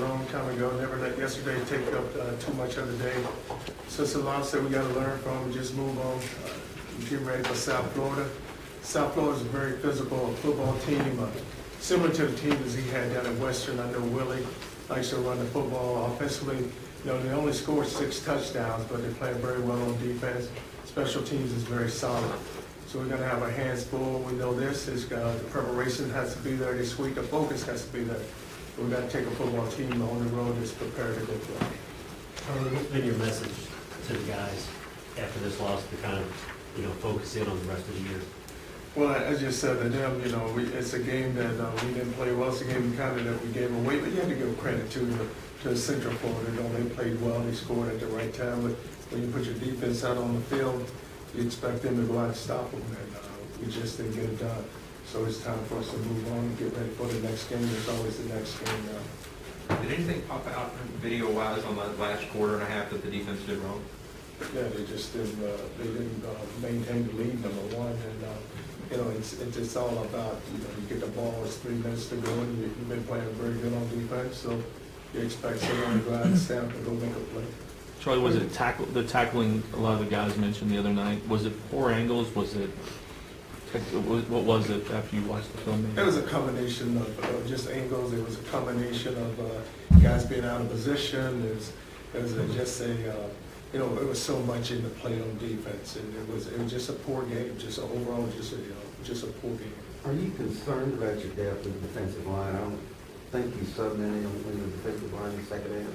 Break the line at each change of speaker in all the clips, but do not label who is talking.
zone, kind of go, never let yesterday take up too much of the day. So it's a lot that we got to learn from, just move on. We're getting ready for South Florida. South Florida is a very physical football team, similar to the teams he had down at Western. I know Willie likes to run the football offensively. You know, they only scored 6 touchdowns, but they're playing very well on defense. Special teams is very solid. So we're going to have our hands full. We know this is the preparation has to be there this week. The focus has to be there. We've got to take a football team on the road that's prepared to go for it.
Charlie, what's been your message to the guys after this loss to kind of, focus in on the rest of the year?
Well, I just said to them, it's a game that we didn't play well. It's a game kind of that we gave away, but you have to give credit to Central Florida. They played well. They scored at the right time. But when you put your defense out on the field, you expect them to go out and stop them, and we just didn't get it done. So it's time for us to move on and get ready for the next game. There's always the next game now.
Did anything pop out video-wise on the last quarter and a half that the defense did wrong?
Yeah, they just didn't. They didn't maintain the lead, number one, and it's all about you get the ball. It's 3 minutes to go, and you've been playing very good on defense, so you expect someone to go out and stand up and go make a play.
Charlie, was it the tackling a lot of the guys mentioned the other night? Was it poor angles? Was it what was it after you watched the film?
It was a combination of just angles. It was a combination of guys being out of position. It was it was so much in the play on defense, and it was just a poor game. Just overall, just a poor game.
Are you concerned about your depth in the defensive line? I don't think you subbed any in the defensive line in the second half.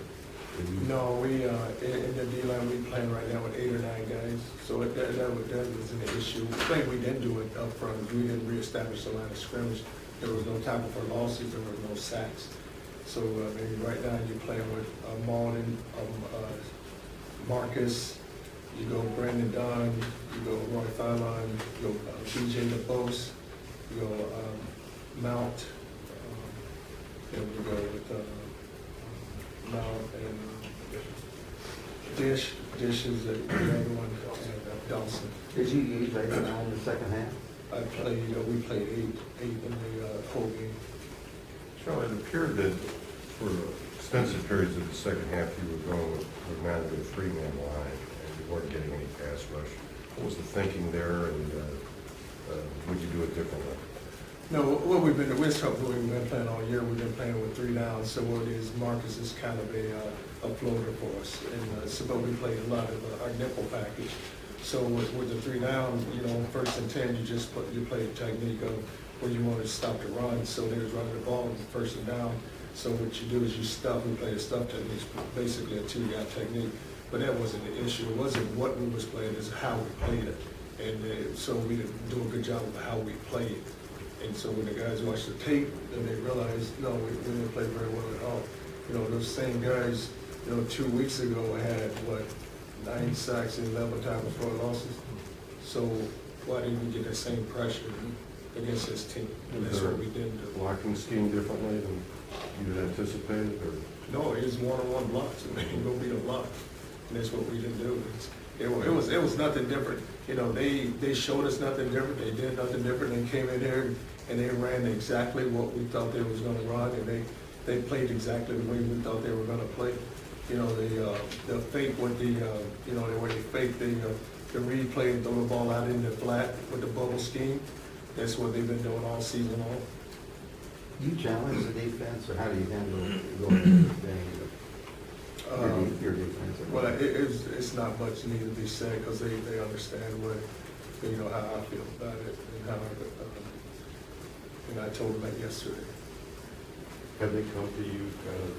No, we in the D line we playing right now with 8 or 9 guys, so that wasn't an issue. The thing we didn't do it up front is we didn't reestablish the line of scrimmage. There was no tackle for losses. There were no sacks. So right now you're playing with Malden, Marcus. You go Brandon Dunn. You go Roy Fallon. You go BJ DeBose. You go Mount. And we go with. Mount and Dish is the other one, and Dawson.
Did you use 8 or 9 in the second half?
We played 8 in the whole game.
Charlie, it appeared that for extensive periods of the second half, you were going with man to a 3-man line, and you weren't getting any pass rush. What was the thinking there, and would you do it differently?
No, what we've been playing all year. We've been playing with 3 downs. So what it is, Marcus is kind of a floater for us, and but we played a lot of our nickel package. So with the 3 down, first and 10, you play a technique of where you want to stop the run. So there's running the ball in first and down. So what you do is you stuff. We play a stuff technique, basically a 2-guy technique. But that wasn't the issue. It wasn't what we was playing; it's how we played it. And so we didn't do a good job of how we played. And so when the guys watch the tape, then they realize, no, we didn't play very well at all. Those same guys, 2 weeks ago had, 9 sacks and 11 tackles for losses. So why didn't we get that same pressure against this team? And that's what we didn't do.
Blocking scheme differently than you had anticipated? Or?
No, it was one-on-one blocks. Go beat a block. And that's what we didn't do. It was nothing different. They showed us nothing different. They did nothing different. They came in there and they ran exactly what we thought they was going to run, and they played exactly the way we thought they were going to play. The fake with the way they fake the replay and throw the ball out in the flat with the bubble scheme. That's what they've been doing all season long.
Do you challenge the defense, or how do you handle going into the game? Your defense.
Well, it's not much need to be said because they understand how I feel about it and how I told them that yesterday.
Have they come to you kind of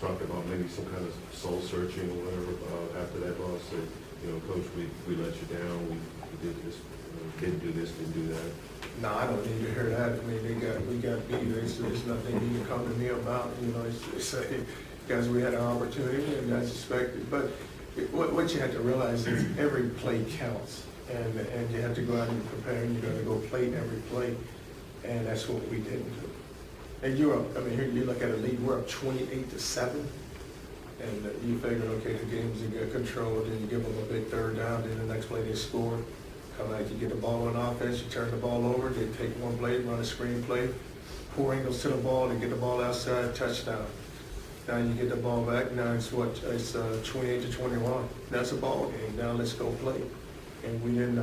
talk about maybe some kind of soul searching or whatever after that loss? Said, Coach, we let you down. We did this. Didn't do this. Didn't do that.
No, I don't need to hear that. I mean, we got beat. There's nothing you can come to me about. Guys, we had an opportunity, and I suspected. But what you have to realize is every play counts, and you have to go out and prepare. And you got to go play every play, and that's what we didn't do. And you're up. I mean, here you look at a lead. We're up 28-7, and you figure, okay, the game's in good control. Then you give them a big 3rd down. Then the next play they score. Come out, you get the ball on offense. You turn the ball over. They take one play, run a screen play, poor angles to the ball, and get the ball outside, touchdown. Now you get the ball back, now it's 28-21. That's a ball game, now let's go play. And we didn't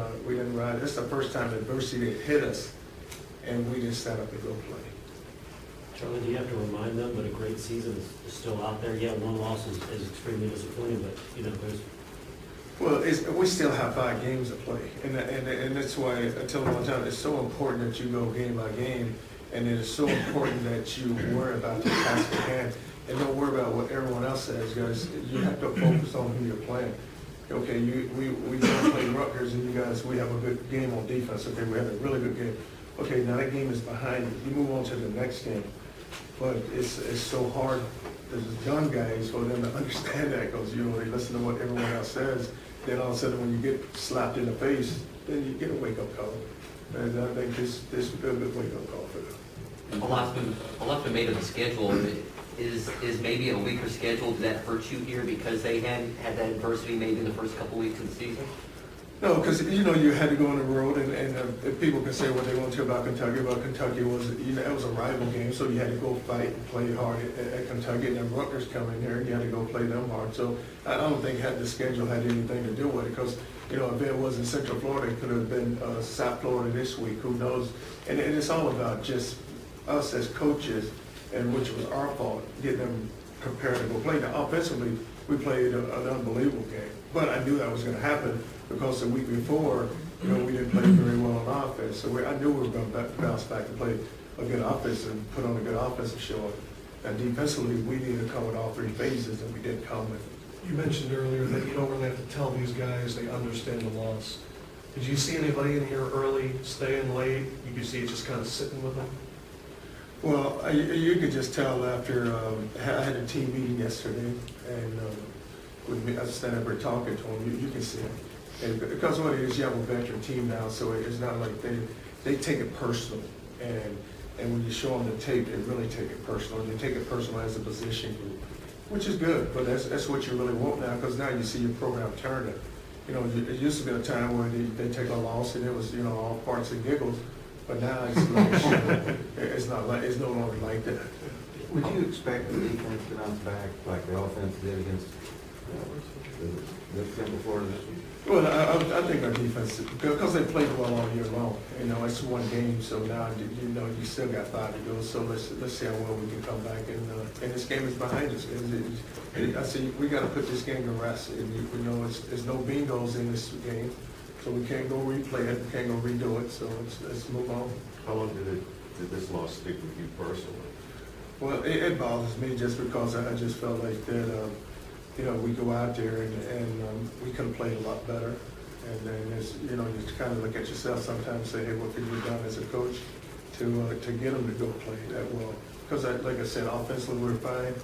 ride, this is the first time adversity had hit us, and we just sat up and go play.
Charlie, do you have to remind them that a great season is still out there? Yeah, one loss is extremely disappointing, but, there's,
Well, we still have 5 games to play, and that's why I tell them all the time, it's so important that you go game by game, and it is so important that you worry about the task at hand, and don't worry about what everyone else says, guys. You have to focus on who you're playing. Okay, we don't play Rutgers, and you guys, we have a good game on defense. Okay, we had a really good game. Okay, now that game is behind you. You move on to the next game. But it's so hard as young guys for them to understand that, because they listen to what everyone else says. Then all of a sudden, when you get slapped in the face, then you get a wake-up call. And I think this would be a good wake-up call for them.
A lot's been made of the schedule. Is maybe a weaker schedule, did that hurt you here because they had that adversity maybe in the first couple weeks of the season?
No, because you had to go on the road, and people can say what they want to about Kentucky, but Kentucky was, it was a rival game, so you had to go fight and play hard at Kentucky, and then Rutgers come in here, and you had to go play them hard. So I don't think the schedule had anything to do with it, because if it was in Central Florida, it could have been South Florida this week. Who knows? And it's all about just us as coaches, and which was our fault, getting them prepared to go play. Now, offensively, we played an unbelievable game, but I knew that was going to happen because the week before, we didn't play very well on offense. So I knew we were going to bounce back and play a good offense and put on a good offensive show. And defensively, we needed to come with all 3 phases, and we didn't come with it.
You mentioned earlier that you don't really have to tell these guys they understand the loss. Did you see anybody in here early, staying late? You could see it just kind of sitting with them?
Well, you could just tell after, I had a team meeting yesterday, and I was standing up there talking to them, you can see it. And because what it is, you have a veteran team now, so it's not like they take it personal. And when you show them the tape, they really take it personal. They take it personal as a position group, which is good, but that's what you really want now, because now you see your program turning. It used to be a time where they take a loss and it was, all parts and giggles, but now it's like, it's no longer like that.
Would you expect the defense to bounce back like the offense did against this game before this week?
Well, I think our defense, because they played well all year long, it's one game, so now, you still got 5 to go, so let's see how well we can come back, and this game is behind us. I see, we gotta put this game to rest, and there's no bingos in this game, so we can't go replay it, we can't go redo it, so let's move on.
How long did this loss stick with you personally?
Well, it bothers me just because I just felt like that, we go out there and we could have played a lot better. And then you kind of look at yourself sometimes and say, hey, what could you have done as a coach to get them to go play that well? Because like I said, offensively we're fine.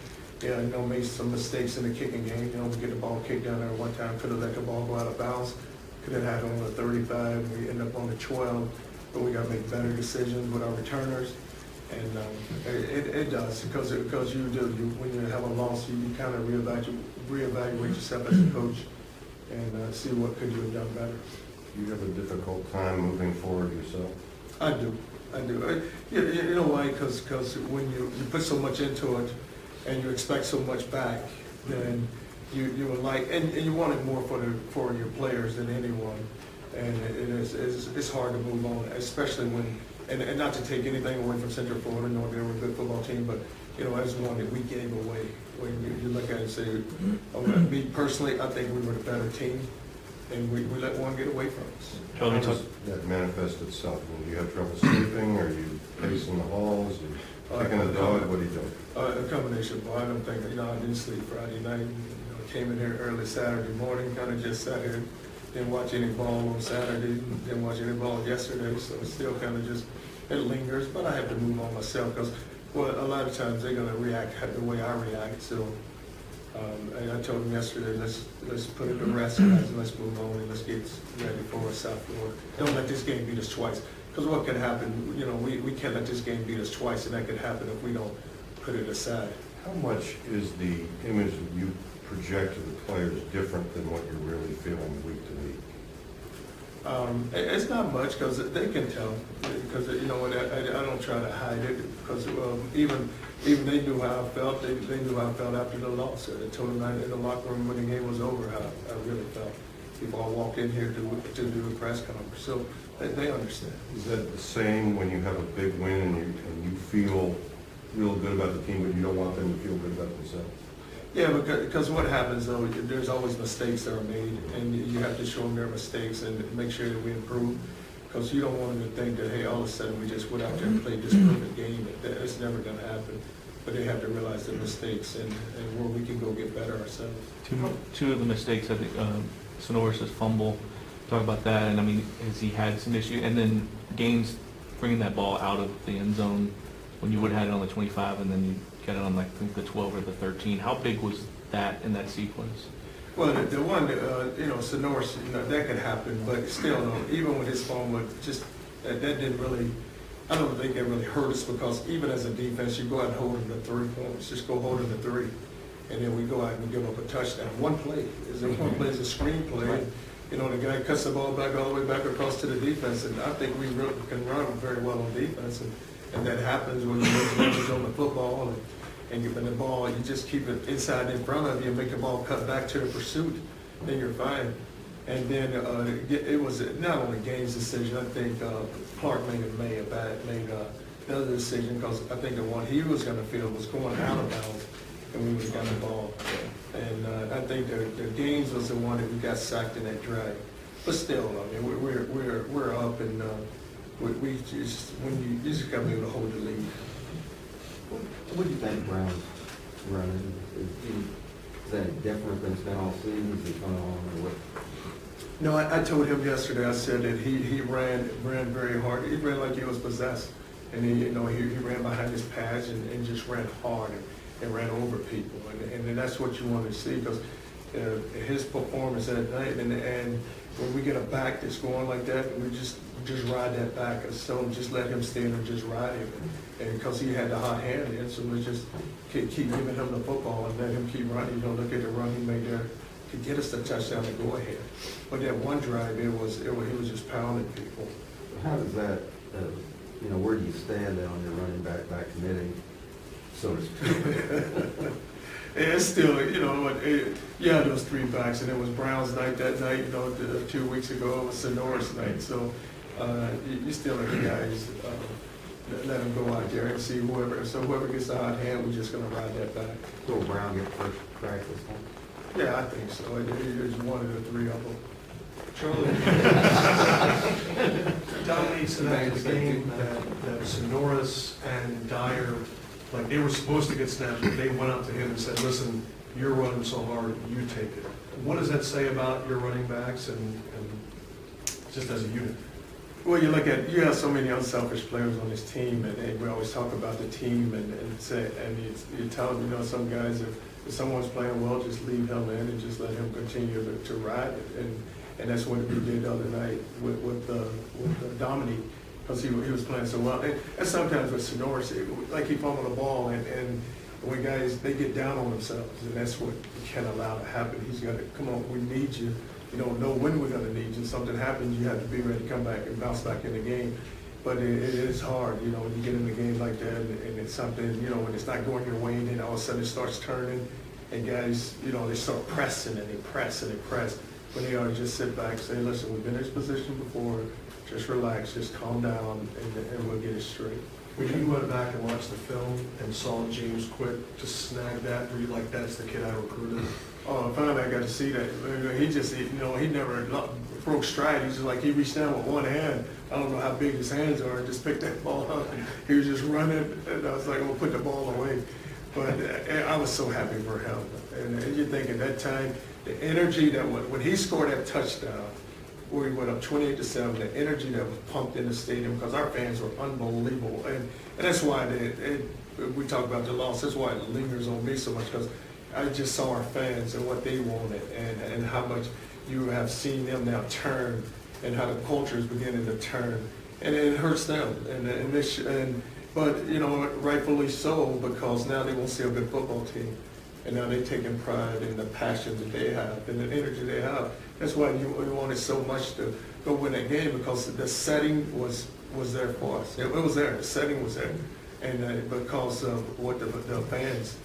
Yeah, made some mistakes in the kicking game. We get the ball kicked down there one time, could have let the ball go out of bounds. Could have had on the 35, we end up on the 12, but we got to make better decisions with our returners. And it does, because you do. When you have a loss, you kind of reevaluate yourself as a coach and see what could you have done better.
You have a difficult time moving forward yourself?
I do. You know why? Because when you put so much into it and you expect so much back, then you would like, and you want it more for your players than anyone. And it's hard to move on, especially when. And not to take anything away from Central Florida, nor they were a good football team, but, as one that we gave away. When you look at it and say, me personally, I think we were the better team, and we let one get away from us.
How does that manifest itself? Do you have trouble sleeping? Are you pacing the halls? Are you taking the dog? What are you doing?
A combination. Well, I don't think, I didn't sleep Friday night. Came in here early Saturday morning, kind of just sat here. Didn't watch any ball on Saturday, didn't watch any ball yesterday, so it's still kind of just, it lingers, but I have to move on myself, because, a lot of times they're going to react the way I react, so, and I told them yesterday, let's put it to rest, guys, and let's move on, and let's get ready for South Florida. Don't let this game beat us twice, because what could happen, we can't let this game beat us twice, and that could happen if we don't put it aside.
How much is the image that you project to the players different than what you're really feeling week to week?
It's not much, because they can tell, because I don't try to hide it, because even even they knew how I felt. They knew how I felt after the loss. I told them in the locker room when the game was over how I really felt. People all walk in here to do a press conference, so they understand.
Is that the same when you have a big win and you feel real good about the team, but you don't want them to feel good about themselves?
Yeah, because what happens though, there's always mistakes that are made, and you have to show them their mistakes and make sure that we improve. Because you don't want them to think that, hey, all of a sudden we just went out there and played this perfect game. It's never going to happen. But they have to realize their mistakes and where we can go get better ourselves.
Two of the mistakes, I think, Sonoris' fumble, talk about that, and I mean, has he had some issue? And then Gaines bringing that ball out of the end zone when you would have had it on the 25 and then you got it on like, I think the 12 or the 13. How big was that in that sequence?
Well, the one, Sonoris, that could happen, but still, even with his fumble, just that didn't really, I don't think it really hurt us because even as a defense, you go out and hold them to 3 points. Just go hold them to 3. And then we go out and give up a touchdown. One play is a screen play.
Right.
The guy cuts the ball back all the way back across to the defense, and I think we really can run very well on defense, and that happens when you're on the football, and you win the ball, you just keep it inside in front of you and make the ball cut back to the pursuit, then you're fine. And then it was not only Gaines' decision, I think Clark may have made another decision because I think the one he was going to feel was going out of bounds, and we would have got the ball. And I think the Gaines was the one that we got sacked in that drive. But still, I mean, we're up, and we just you just got to be able to hold the lead.
What do you think Brown's running? Is that different than it's been all season? Is he going on or what?
No, I told him yesterday, I said that he ran very hard. He ran like he was possessed. And he ran behind his pads and just ran hard and ran over people. And that's what you want to see because his performance that night and when we get a back that's going like that, we just ride that back. So just let him stand and just ride him. And because he had the hot hand in, so we just keep giving him the football and let him keep running. Look at the run he made there to get us the touchdown to go ahead. But that one drive, he was just pounding people.
How does that, where do you stand on your running back committee, so to speak?
It's still, you had those 3 backs, and it was Brown's night that night, 2 weeks ago, it was Sonoris night. So you still let the guys let them go out there and see whoever gets the hot hand, we're just going to ride that back.
Will Brown get first crack this one?
Yeah, I think so. There's one of the 3 of them.
Charlie, Dominique said after the game that Sonoris and Dyer, like they were supposed to get snaps, but they went up to him and said, listen, you're running so hard, you take it. What does that say about your running backs and just as a unit?
Well, you have so many unselfish players on this team, and we always talk about the team and you tell them, some guys, if someone's playing well, just leave him in and just let him continue to ride it. And that's what we did the other night with Dominique, because he was playing so well. And sometimes with Sonoris, like he fumbled the ball, and when guys, they get down on themselves, and that's what you can't allow to happen. He's got to, come on, we need you. You don't know when we're going to need you. Something happens, you have to be ready to come back and bounce back in the game. But it is hard, when you get in the game like that, and it's something, when it's not going your way, and then all of a sudden it starts turning, and guys, they start pressing, and they press, and they press. When they ought to just sit back and say, listen, we've been in this position before, just relax, just calm down, and we'll get it straight.
When you went back and watched the film and saw James Quick to snag that, were you like, that's the kid I recruited?
Oh, finally I got to see that. He just, he never broke stride. He's just like, he reached down with one hand. I don't know how big his hands are, and just picked that ball up. He was just running, and I was like, oh, put the ball away. But I was so happy for him. And you think at that time, the energy that when he scored that touchdown, where he went up 28-7, the energy that was pumped in the stadium, because our fans were unbelievable. And that's why we talk about the loss. That's why it lingers on me so much, because I just saw our fans and what they wanted, and how much you have seen them now turn, and how the culture is beginning to turn, and it hurts them. But rightfully so, because now they won't see a good football team, and now they're taking pride in the passion that they have and the energy they have. That's why you wanted so much to go win that game, because the setting was there for us. It was there. The setting was there. and because of what the fans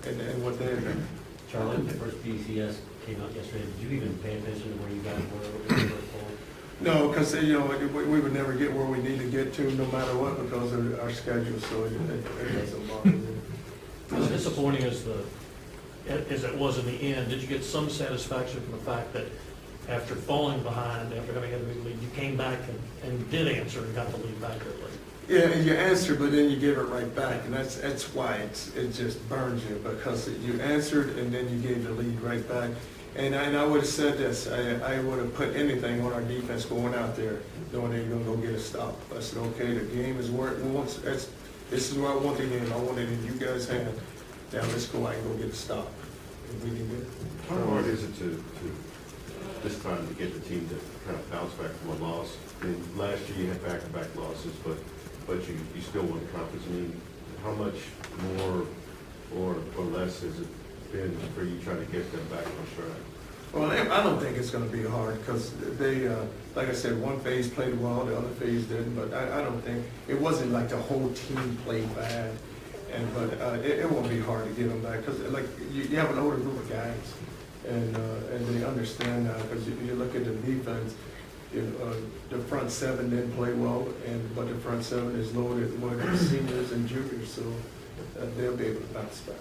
and what they're.
Charlie, the first BCS came out yesterday. Did you even pay attention to where you guys were?
No, because, we would never get where we need to get to, no matter what, because of our schedule, so it doesn't bother me.
As disappointing as it was in the end, did you get some satisfaction from the fact that after falling behind, after having had a big lead, you came back and did answer and got the lead back early?
Yeah, and you answer, but then you give it right back, and that's why it just burns you, because you answered and then you gave the lead right back. And I would have said this, I would have put anything on our defense going out there, knowing they're gonna go get a stop. I said, okay, the game is where it wants, this is where I want the game, I want it in you guys' hand. Now let's go out and go get a stop. And we can do it.
How hard is it to this time to get the team to kind of bounce back from a loss? I mean, last year you had back-to-back losses, but you still won the conference. I mean, how much more or less has it been for you trying to get them back on track?
Well, I don't think it's gonna be hard, because they, like I said, one phase played well, the other phase didn't, but I don't think, it wasn't like the whole team played bad. But it won't be hard to get them back, because like, you have an older group of guys, and they understand now, because you look at the defense, the front seven didn't play well, but the front seven is loaded with seniors and juniors, so they'll be able to bounce back.